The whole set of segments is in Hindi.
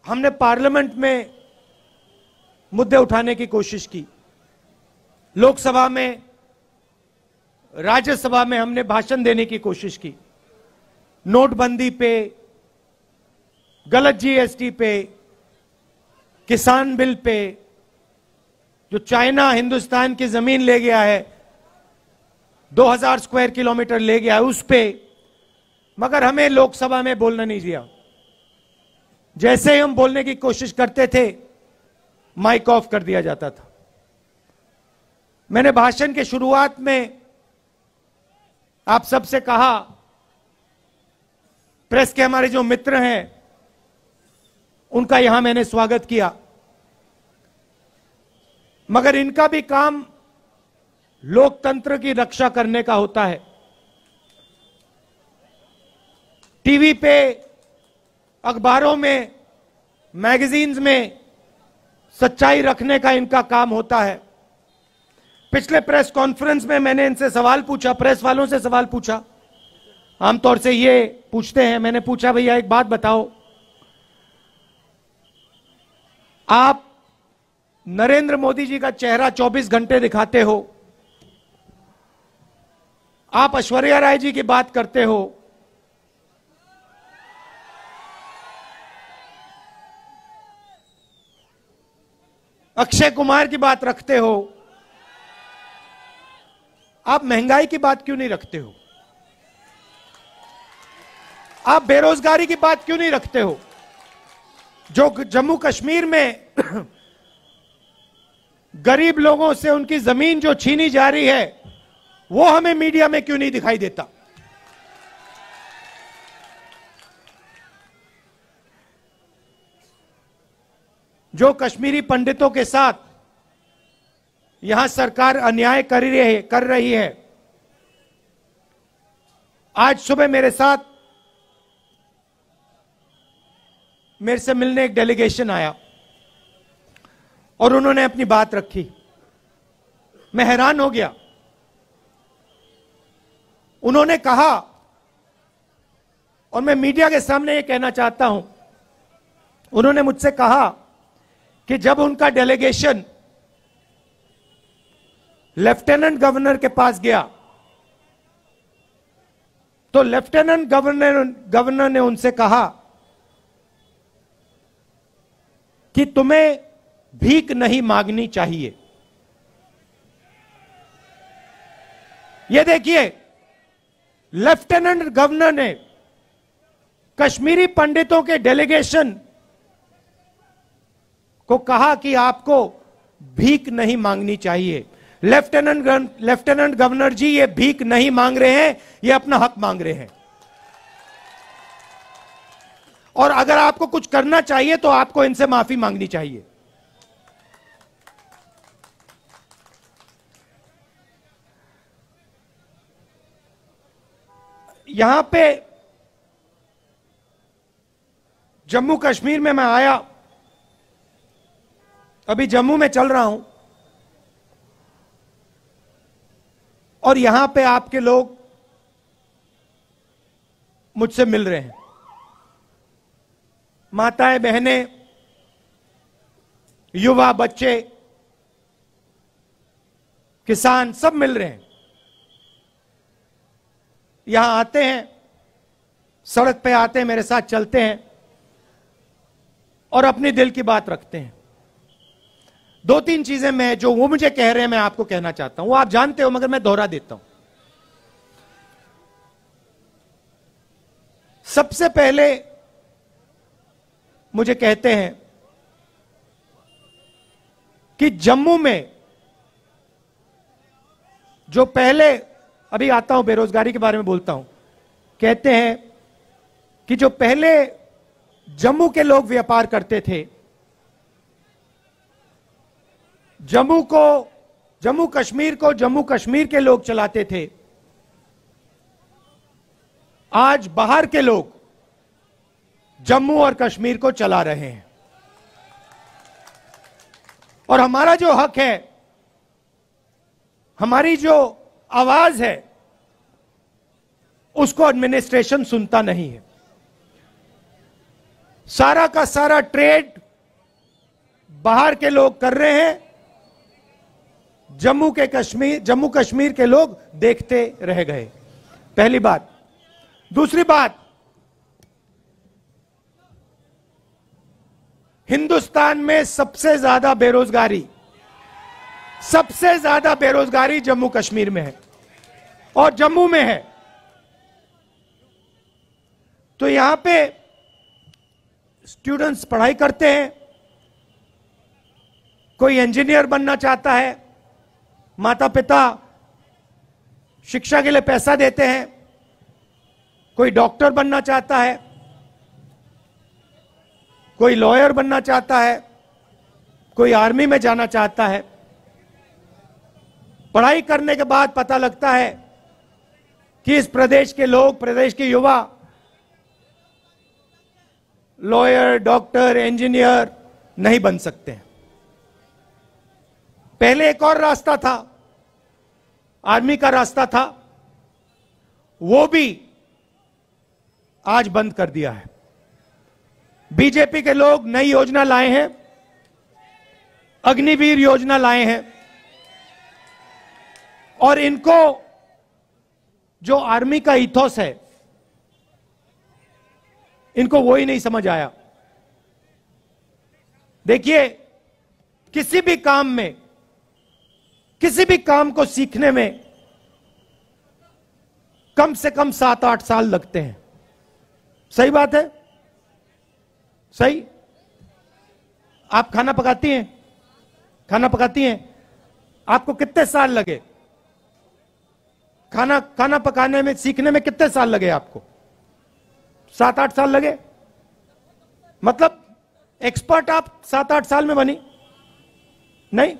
हमने पार्लियामेंट में मुद्दे उठाने की कोशिश की, लोकसभा में, राज्यसभा में हमने भाषण देने की कोशिश की, नोटबंदी पे, गलत जीएसटी पे, किसान बिल पे, जो चाइना हिंदुस्तान की जमीन ले गया है, 2000 स्क्वायर किलोमीटर ले गया है उस पे, मगर हमें लोकसभा में बोलना नहीं दिया। जैसे ही हम बोलने की कोशिश करते थे, माइक ऑफ कर दिया जाता था। मैंने भाषण के शुरुआत में आप सबसे कहा, प्रेस के हमारे जो मित्र हैं उनका यहां मैंने स्वागत किया, मगर इनका भी काम लोकतंत्र की रक्षा करने का होता है। टीवी पे, अखबारों में, मैगजीन्स में सच्चाई रखने का इनका काम होता है। पिछले प्रेस कॉन्फ्रेंस में मैंने इनसे सवाल पूछा, प्रेस वालों से सवाल पूछा, आमतौर से ये पूछते हैं। मैंने पूछा, भैया एक बात बताओ, आप नरेंद्र मोदी जी का चेहरा 24 घंटे दिखाते हो, आप ऐश्वर्या राय जी की बात करते हो, अक्षय कुमार की बात रखते हो, आप महंगाई की बात क्यों नहीं रखते हो? आप बेरोजगारी की बात क्यों नहीं रखते हो? जो जम्मू कश्मीर में गरीब लोगों से उनकी जमीन जो छीनी जा रही है, वो हमें मीडिया में क्यों नहीं दिखाई देता? जो कश्मीरी पंडितों के साथ यहां सरकार अन्याय कर रही है। आज सुबह मेरे से मिलने एक डेलीगेशन आया और उन्होंने अपनी बात रखी। मैं हैरान हो गया। उन्होंने कहा, और मैं मीडिया के सामने ये कहना चाहता हूं, उन्होंने मुझसे कहा कि जब उनका डेलीगेशन लेफ्टिनेंट गवर्नर के पास गया तो लेफ्टिनेंट गवर्नर ने उनसे कहा कि तुम्हें भीख नहीं मांगनी चाहिए। यह देखिए, लेफ्टिनेंट गवर्नर ने कश्मीरी पंडितों के डेलीगेशन को कहा कि आपको भीख नहीं मांगनी चाहिए। लेफ्टिनेंट गवर्नर जी, ये भीख नहीं मांग रहे हैं, ये अपना हक मांग रहे हैं। और अगर आपको कुछ करना चाहिए तो आपको इनसे माफी मांगनी चाहिए। यहां पे जम्मू कश्मीर में मैं आया, अभी जम्मू में चल रहा हूं, और यहां पे आपके लोग मुझसे मिल रहे हैं। माताएं, बहनें, युवा, बच्चे, किसान सब मिल रहे हैं। यहां आते हैं, सड़क पे आते हैं, मेरे साथ चलते हैं और अपने दिल की बात रखते हैं। दो तीन चीजें मैं, जो वो मुझे कह रहे हैं, मैं आपको कहना चाहता हूं। वो आप जानते हो, मगर मैं दोहरा देता हूं। सबसे पहले मुझे कहते हैं कि जम्मू में जो पहले, अभी आता हूं, बेरोजगारी के बारे में बोलता हूं, कहते हैं कि जो पहले जम्मू के लोग व्यापार करते थे, जम्मू कश्मीर को जम्मू कश्मीर के लोग चलाते थे, आज बाहर के लोग जम्मू और कश्मीर को चला रहे हैं। और हमारा जो हक है, हमारी जो आवाज है, उसको एडमिनिस्ट्रेशन सुनता नहीं है। सारा का सारा ट्रेड बाहर के लोग कर रहे हैं, जम्मू कश्मीर के लोग देखते रह गए। पहली बात। दूसरी बात, हिंदुस्तान में सबसे ज्यादा बेरोजगारी जम्मू कश्मीर में है और जम्मू में है। तो यहां पे स्टूडेंट्स पढ़ाई करते हैं, कोई इंजीनियर बनना चाहता है, माता पिता शिक्षा के लिए पैसा देते हैं, कोई डॉक्टर बनना चाहता है, कोई लॉयर बनना चाहता है, कोई आर्मी में जाना चाहता है। पढ़ाई करने के बाद पता लगता है कि इस प्रदेश के लोग, प्रदेश के युवा लॉयर, डॉक्टर, इंजीनियर नहीं बन सकते हैं। पहले एक और रास्ता था, आर्मी का रास्ता था, वो भी आज बंद कर दिया है। बीजेपी के लोग नई योजना लाए हैं, अग्निवीर योजना लाए हैं, और इनको जो आर्मी का इथोस है, इनको वो ही नहीं समझ आया। देखिए, किसी भी काम को सीखने में कम से कम 7-8 साल लगते हैं। सही बात है? सही? आप खाना पकाती हैं, आपको कितने साल लगे? खाना पकाने में, सीखने में कितने साल लगे आपको? 7-8 साल लगे? मतलब एक्सपर्ट आप 7-8 साल में बनी? नहीं।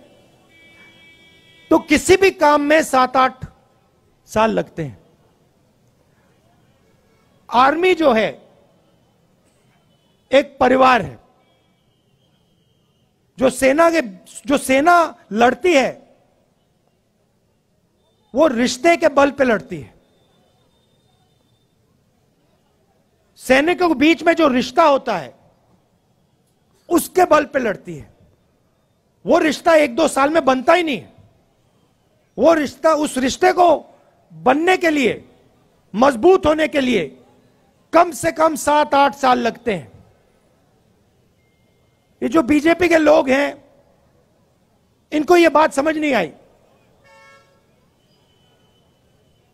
तो किसी भी काम में 7-8 साल लगते हैं। आर्मी जो है एक परिवार है। जो सेना लड़ती है, वो रिश्ते के बल पे लड़ती है। सैनिकों के बीच में जो रिश्ता होता है, उसके बल पे लड़ती है। वो रिश्ता 1-2 साल में बनता ही नहीं है। वो रिश्ता, उस रिश्ते को बनने के लिए, मजबूत होने के लिए कम से कम 7-8 साल लगते हैं। ये जो बीजेपी के लोग हैं, इनको ये बात समझ नहीं आई।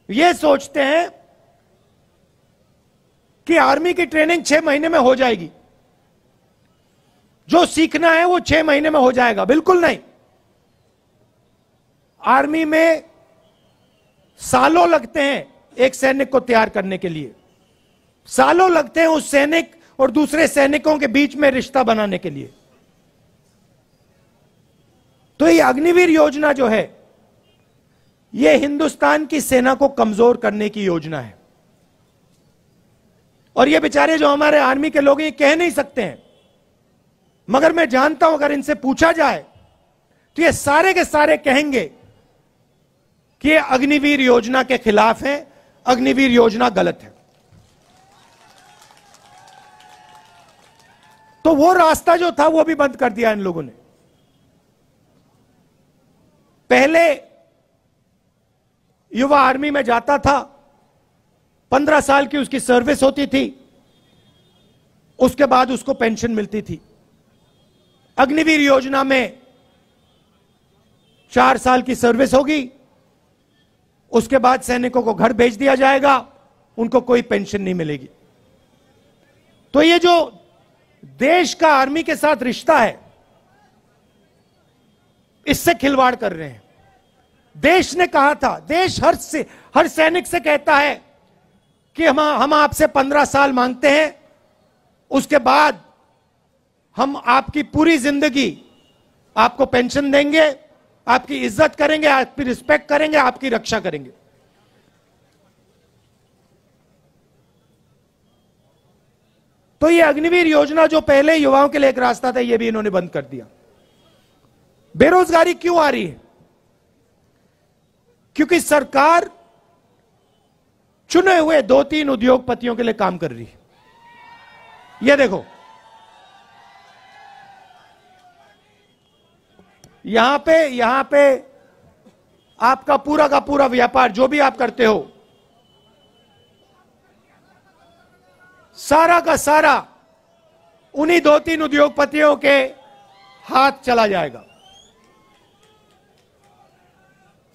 ये सोचते हैं कि आर्मी की ट्रेनिंग 6 महीने में हो जाएगी, जो सीखना है वो 6 महीने में हो जाएगा। बिल्कुल नहीं। आर्मी में सालों लगते हैं एक सैनिक को तैयार करने के लिए। सालों लगते हैं उस सैनिक और दूसरे सैनिकों के बीच में रिश्ता बनाने के लिए। तो ये अग्निवीर योजना जो है, ये हिंदुस्तान की सेना को कमजोर करने की योजना है। और ये बेचारे जो हमारे आर्मी के लोग, ये कह नहीं सकते हैं, मगर मैं जानता हूं अगर इनसे पूछा जाए तो ये सारे के सारे कहेंगे कि ये अग्निवीर योजना के खिलाफ है, अग्निवीर योजना गलत है। तो वो रास्ता जो था वो भी बंद कर दिया इन लोगों ने। पहले युवा आर्मी में जाता था, 15 साल की उसकी सर्विस होती थी, उसके बाद उसको पेंशन मिलती थी। अग्निवीर योजना में 4 साल की सर्विस होगी, उसके बाद सैनिकों को घर भेज दिया जाएगा, उनको कोई पेंशन नहीं मिलेगी। तो ये जो देश का आर्मी के साथ रिश्ता है, इससे खिलवाड़ कर रहे हैं। देश ने कहा था, देश हर सैनिक से कहता है कि हम आपसे 15 साल मांगते हैं, उसके बाद हम आपकी पूरी जिंदगी आपको पेंशन देंगे, आपकी इज्जत करेंगे, आपकी रिस्पेक्ट करेंगे, आपकी रक्षा करेंगे। तो ये अग्निवीर योजना जो पहले युवाओं के लिए एक रास्ता था, ये भी इन्होंने बंद कर दिया। बेरोजगारी क्यों आ रही है? क्योंकि सरकार चुने हुए 2-3 उद्योगपतियों के लिए काम कर रही है। ये देखो, यहां पे आपका पूरा का पूरा व्यापार जो भी आप करते हो, सारा का सारा उन्हीं 2-3 उद्योगपतियों के हाथ चला जाएगा।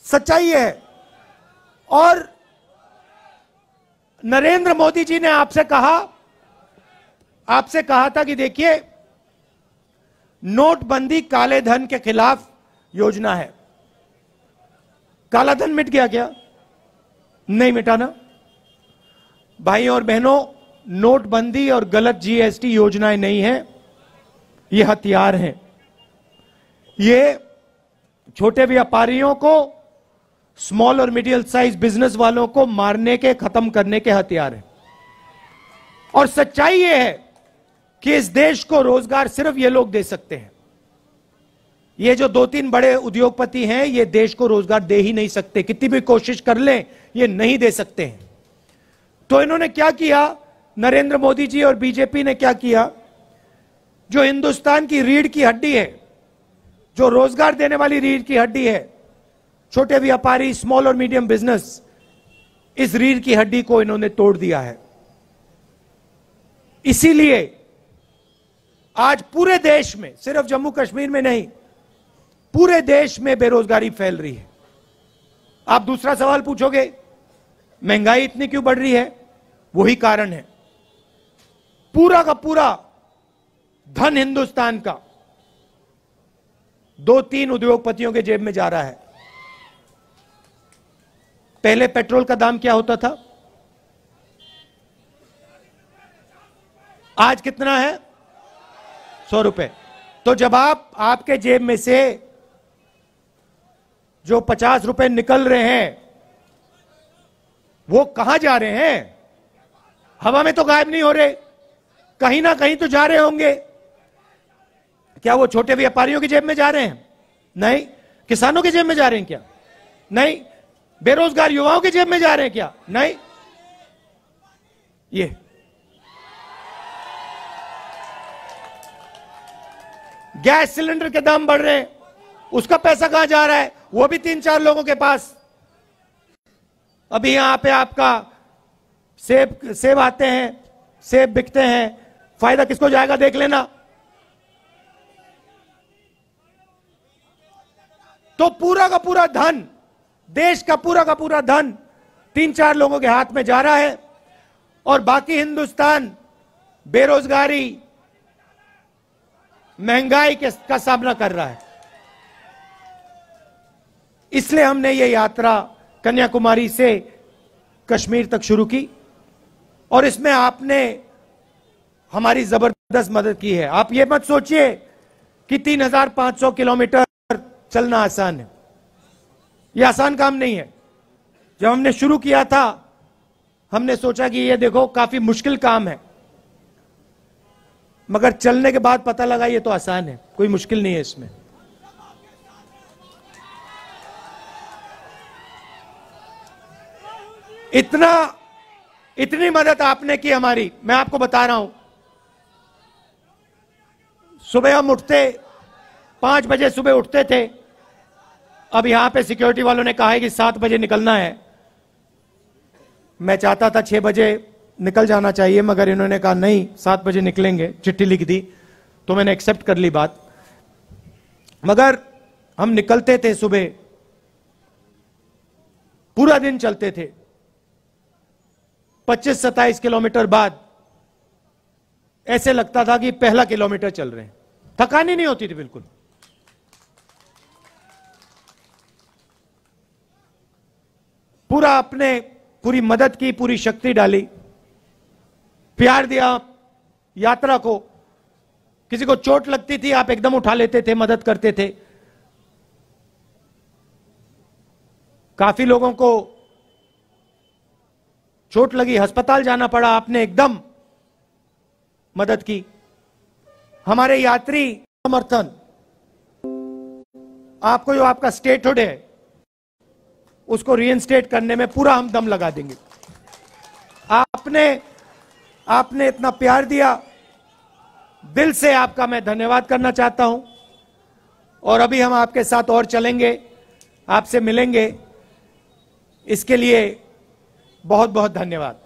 सच्चाई है। और नरेंद्र मोदी जी ने आपसे कहा था कि देखिए, नोटबंदी काले धन के खिलाफ योजना है। काला धन मिट गया क्या? नहीं मिटा ना। भाई और बहनों, नोटबंदी और गलत जीएसटी योजनाएं नहीं है, ये हथियार हैं। ये छोटे व्यापारियों को, स्मॉल और मिडिल साइज बिजनेस वालों को मारने के, खत्म करने के हथियार हैं। और सच्चाई ये है कि इस देश को रोजगार सिर्फ ये लोग दे सकते हैं। ये जो 2-3 बड़े उद्योगपति हैं, ये देश को रोजगार दे ही नहीं सकते। कितनी भी कोशिश कर लें, ये नहीं दे सकते हैं। तो इन्होंने क्या किया, नरेंद्र मोदी जी और बीजेपी ने क्या किया, जो हिंदुस्तान की रीढ़ की हड्डी है, जो रोजगार देने वाली रीढ़ की हड्डी है, छोटे व्यापारी, स्मॉल और मीडियम बिजनेस, इस रीढ़ की हड्डी को इन्होंने तोड़ दिया है। इसीलिए आज पूरे देश में, सिर्फ जम्मू कश्मीर में नहीं, पूरे देश में बेरोजगारी फैल रही है। आप दूसरा सवाल पूछोगे, महंगाई इतनी क्यों बढ़ रही है? वही कारण है। पूरा का पूरा धन हिंदुस्तान का 2-3 उद्योगपतियों के जेब में जा रहा है। पहले पेट्रोल का दाम क्या होता था? आज कितना है? 100 रुपए। तो जब आपके जेब में से जो 50 रुपए निकल रहे हैं, वो कहां जा रहे हैं? हवा में तो गायब नहीं हो रहे, कहीं ना कहीं तो जा रहे होंगे। क्या वो छोटे व्यापारियों की जेब में जा रहे हैं? नहीं। किसानों की जेब में जा रहे हैं क्या? नहीं। बेरोजगार युवाओं की जेब में जा रहे हैं क्या? नहीं। ये गैस सिलेंडर के दाम बढ़ रहे हैं, उसका पैसा कहां जा रहा है? वो भी 3-4 लोगों के पास। अभी यहां पे आपका सेब आते हैं, सेब बिकते हैं, फायदा किसको जाएगा देख लेना। तो पूरा का पूरा धन, देश का पूरा का पूरा धन 3-4 लोगों के हाथ में जा रहा है, और बाकी हिंदुस्तान बेरोजगारी, महंगाई का सामना कर रहा है। इसलिए हमने ये यात्रा कन्याकुमारी से कश्मीर तक शुरू की, और इसमें आपने हमारी जबरदस्त मदद की है। आप ये मत सोचिए कि 3500 किलोमीटर चलना आसान है। यह आसान काम नहीं है। जब हमने शुरू किया था, हमने सोचा कि ये देखो काफी मुश्किल काम है, मगर चलने के बाद पता लगा ये तो आसान है, कोई मुश्किल नहीं है इसमें। इतनी मदद आपने की हमारी, मैं आपको बता रहा हूं। सुबह हम उठते 5 बजे सुबह उठते थे। अब यहां पे सिक्योरिटी वालों ने कहा है कि 7 बजे निकलना है। मैं चाहता था 6 बजे निकल जाना चाहिए, मगर इन्होंने कहा नहीं 7 बजे निकलेंगे, चिट्ठी लिख दी, तो मैंने एक्सेप्ट कर ली बात। मगर हम निकलते थे सुबह, पूरा दिन चलते थे। 25-27 किलोमीटर बाद ऐसे लगता था कि पहला किलोमीटर चल रहे हैं, थकान ही नहीं होती थी बिल्कुल। पूरा अपने पूरी मदद की, पूरी शक्ति डाली, प्यार दिया यात्रा को। किसी को चोट लगती थी, आप एकदम उठा लेते थे, मदद करते थे। काफी लोगों को चोट लगी, अस्पताल जाना पड़ा, आपने एकदम मदद की। हमारे यात्री समर्थन, आपको जो आपका स्टेटहुड है उसको रीइंस्टेट करने में पूरा हम दम लगा देंगे। आपने इतना प्यार दिया, दिल से आपका मैं धन्यवाद करना चाहता हूं। और अभी हम आपके साथ और चलेंगे, आपसे मिलेंगे। इसके लिए बहुत बहुत धन्यवाद।